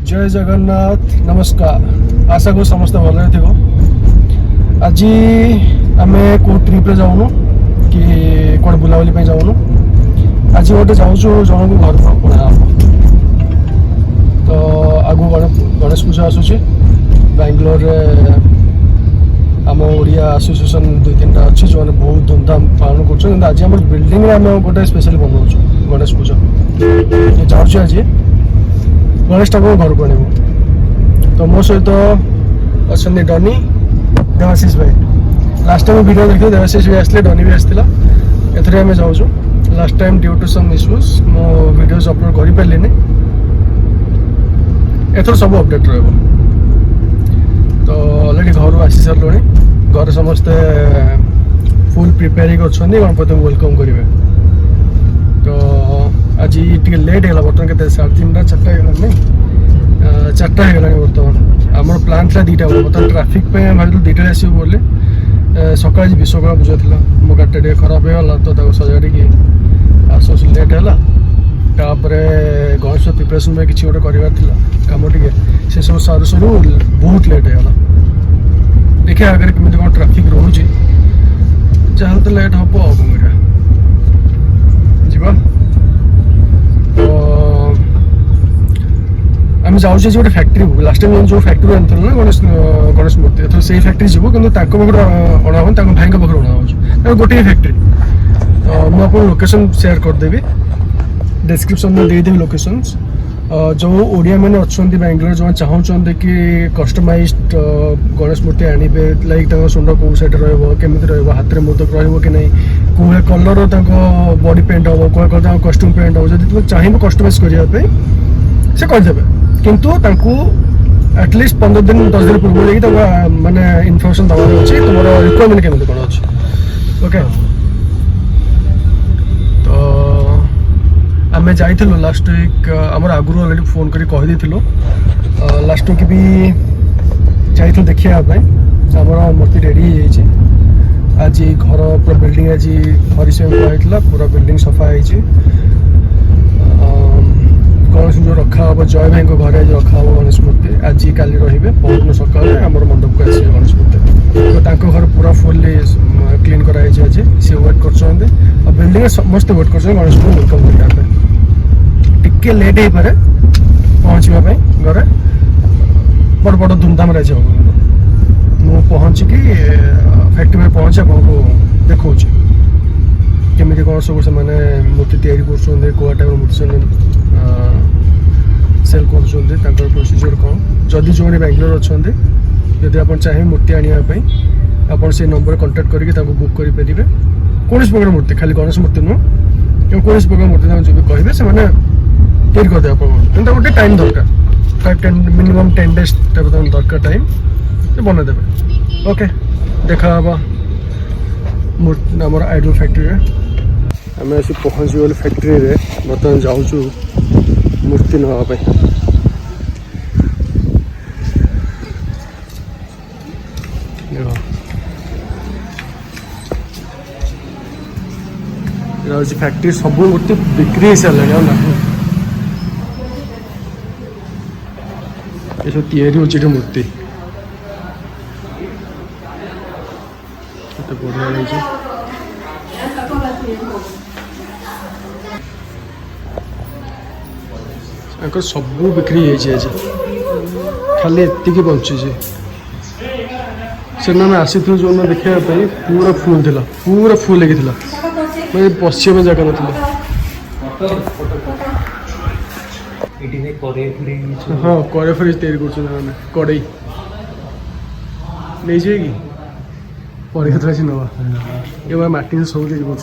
जय जगन्नाथ नमस्कार आशा को समस्त भल थी आज आम कौ ट्रिप जाऊनु कि कौन बुलाबुली जाऊनु आज गोटे जाऊँ जन को घर पड़ा तो आगु गणेश पूजा आसूची बेंगलोर आम ओडिया एसोसिएशन 2-3टा अच्छी जो बहुत धूमधाम पालन कर आज आम बिल्डिंग में आम गोटे स्पेशल बनाऊँ गणेश पूजा जाऊँ आज गणेश ठाकुर घर को आनबू तो मो सहित अच्छा डनी देवाशीष भाई लास्ट टाइम वीडियो देखिए देवाशीष भी आसते डनी भी आसला एथरे आम जाऊँ last time due to some issues मो वीडियोज अपलोड कर पारे एथर सब अपडेट रहा तो अलरेडी घर आसी सारे घर समस्ते फुल प्रिपेयर गणपति वेलकम करेंगे तो आज टे लेट है बर्तमान के 3:30 4टा नहीं 4टा है बर्तमान आम प्लान था 2टा बर्तमान ट्राफिक भाई 2टा आसो बोले सका विश्वकर्मा पूजा था मो गाड़ी टे खराब होगा तो सजाड़ी आस लेट है तापर गणेश प्रिपेरेसन में किसी गोटे कर कम टे से सब सारू सारू बहुत लेट है देखिए आगे कमी कौन ट्राफिक रोचे जहाँ तो लेट हम कौन कर आम जाऊँ गोटे फैक्ट्री को लास्ट टाइम जो फैक्ट्री आनी ना गणेश मूर्ति एथर से फैक्ट्री जीव कि पाखे अणा भाई पाखे अणा गोटे फैक्ट्री तो मुझे लोकेशन शेयर करदेवी डिस्क्रिप्शन में देदेवी लोकेशंस जो ओडिया मैंने अच्छा बेंगलोर जो चाहते कि कस्टमाइज गणेश मूर्ति आनिबे लाइक सुंड कौ साइड रमी हाथ में मोदक कि नहीं कौ कलर बॉडी पेंट हम कौ कलर कस्ट्यूम पेंट हम जब तुम चाहिए कस्टमाइज करने से करदे किंतु एटलिस्ट 15 दिन 10 दिन पूर्व माने इनफर्मेशन दबार अच्छे तुम रिक्वायरमेंट केमी कौन अच्छे ओके तो आम जाइलु लास्ट वीक आमर आगु अलरेडी फोन कर कही लास्ट वीक भी जाइलु देखापी आमर मूर्ति रेडी आज घर पूरा बिल्डिंग आज हरिशंग होता पूरा बिल्डिंग सफा हो गणेश जो रखा हम जय भाई घर आज रखा हम गणेश मूर्ति आज काली रे बहुत सका मंडप को आस गणेश मूर्ति तो घर पूरा फुल्ली क्लीन कराई आज सी वेट कर बिल्डिंग समस्त वेट कर गणेश को वेलकम करने टिके लेट हो पारे पहुँचापी घरे बड़ बड़ धूमधाम आज हम पहुँचिकी फैक्ट्री में पहुँचे आपको देखा केमी कौन सब से मूर्ति तैयारी कर टाइप मूर्ति सेल कर प्रोसीजर कौन जदि जो बेंगलोर अच्छा जदि आप चाहिए मूर्ति आने आप से नंबर कांटेक्ट करके बुक करेंगे कौन प्रकार मूर्ति खाली गणेश मूर्ति नुह कौन प्रकार मूर्ति जो भी कहे से तैयारी करदे आप गोटे टाइम दरकार मिनिमम 10 days दरकार टाइम बनईदे ओके देखा आमर आइडल फैक्ट्री आम आसी पहुँची गल फैक्ट्री बर्तमान जाऊँ मूर्ति नापी फैक्ट्री सब मूर्ति बिक्री सारे ये सब तैयारी होती मूर्ति बढ़िया सब बिक्री आज खाली एति बची से आसी जो देखापी पूरा फुल लगी मैं पश्चिम जगह ना हाँ कड़े फ्रिज तैयारी कर कड़े नहीं जाए कि पर नवा ये माटी सब तैयारी कर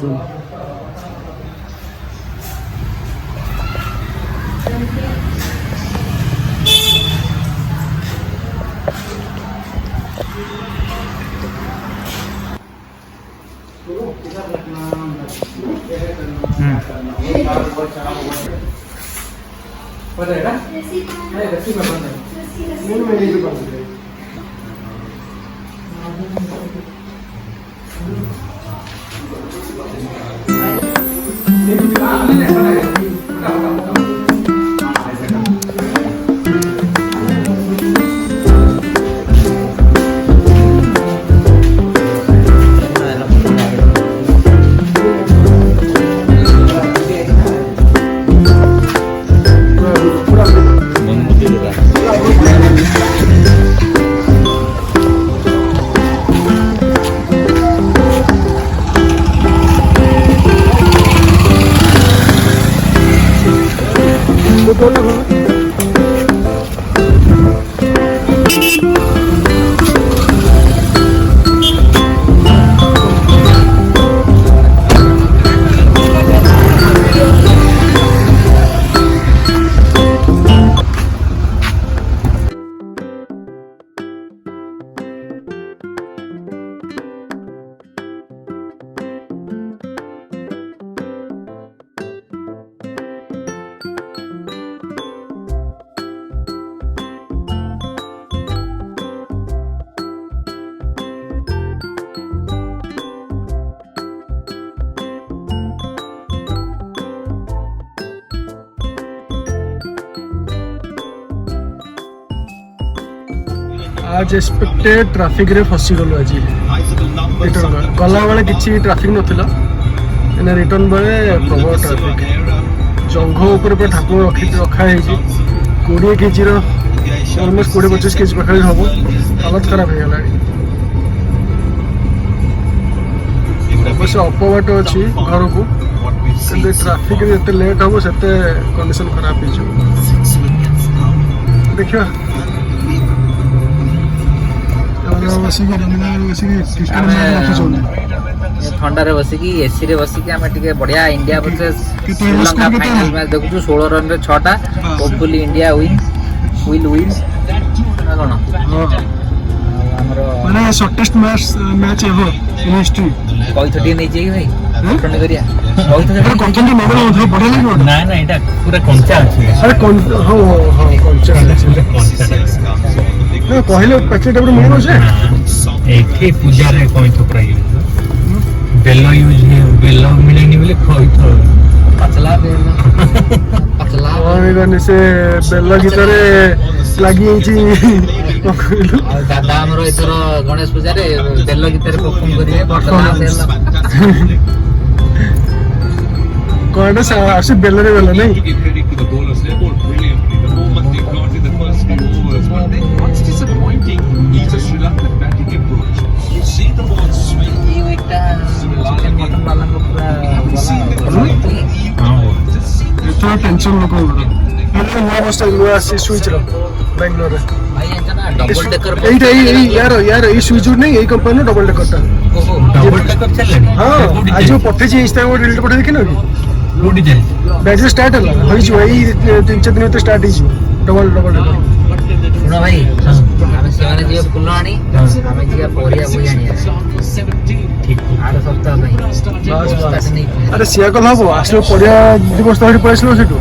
खोल खोल आज एक्सपेक्टेड ट्राफिक रे फसी गलो आज रिटर्न गला बेले किसी ट्राफिक नथिला एना रिटर्न बेले प्रबल ट्राफिक जंघ ऊपर पे ठाकुर रखा है 20 केजी रो ऑलमोस्ट 20-25 केजी पाखा हम हालत खराब हो गला अवश्य अपवाट अच्छी घर को ट्राफिक जिते लेट हम से कंडीशन खराब हो देखिए ठंडा बसिकी एसी रे बसिकी आम टे बढ़िया India versus Sri Lanka final match देखु 16 रन रे 6टा होपफुली इंडिया विल विन कौन माने shortest match ever in history कई थटी नहीं चाहिए भाई कंटेंट करिया कई थटी कंटेंट मॉडल होता बढ़िया लागो ना ना एटा पूरा कंचा अछि अरे हां हां कंचा ना कहले पैकेट एबे मिलनो छे एठी पूजा रे कोइ थोपरा बेलो यूज है बेलो मिलेनी बोले खोई थो पतला पतला और गने से बेलो गितरे लागि छी दादा हमरो इतर गणेश पूजा रे बेलो गितरे परफॉर्म करिवे पतला बेलो कोन से आसी बेलो रे बेलो नहीं टेंशन नको नया बस नया स्विच रो बेंगलोर भाई एंजना डबल डेकर एटा यार ये स्विच नहीं यही कंपनी डबल डेकर ता डबल टेकअप चले हां आज जो पठे छी इस्ता वो डिलीट पठे देखिन कि रोडी जाय बैच स्टार्ट हला होई जो एई 3-4 दिन तो स्टार्ट ही डबल डेकर सुनो भाई हमें सेवाने जे फुलवाणी हमें जे पोरिया बुयानी ठीक आर सप्ताह भाई अरे सिया कल हबो आसलो परिया दिवस तो पळेसलो सेटू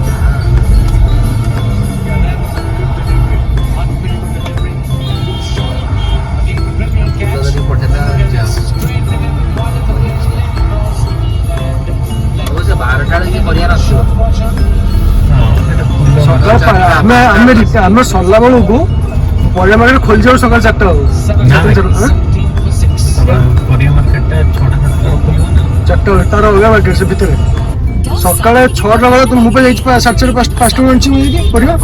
आम सरला बेलू को परिया मार्केट खोल जाओ सकाल 4टा तार अलग मार्केट से भितर सकाल 6टा बेले तुम मुझे 5:30 परिया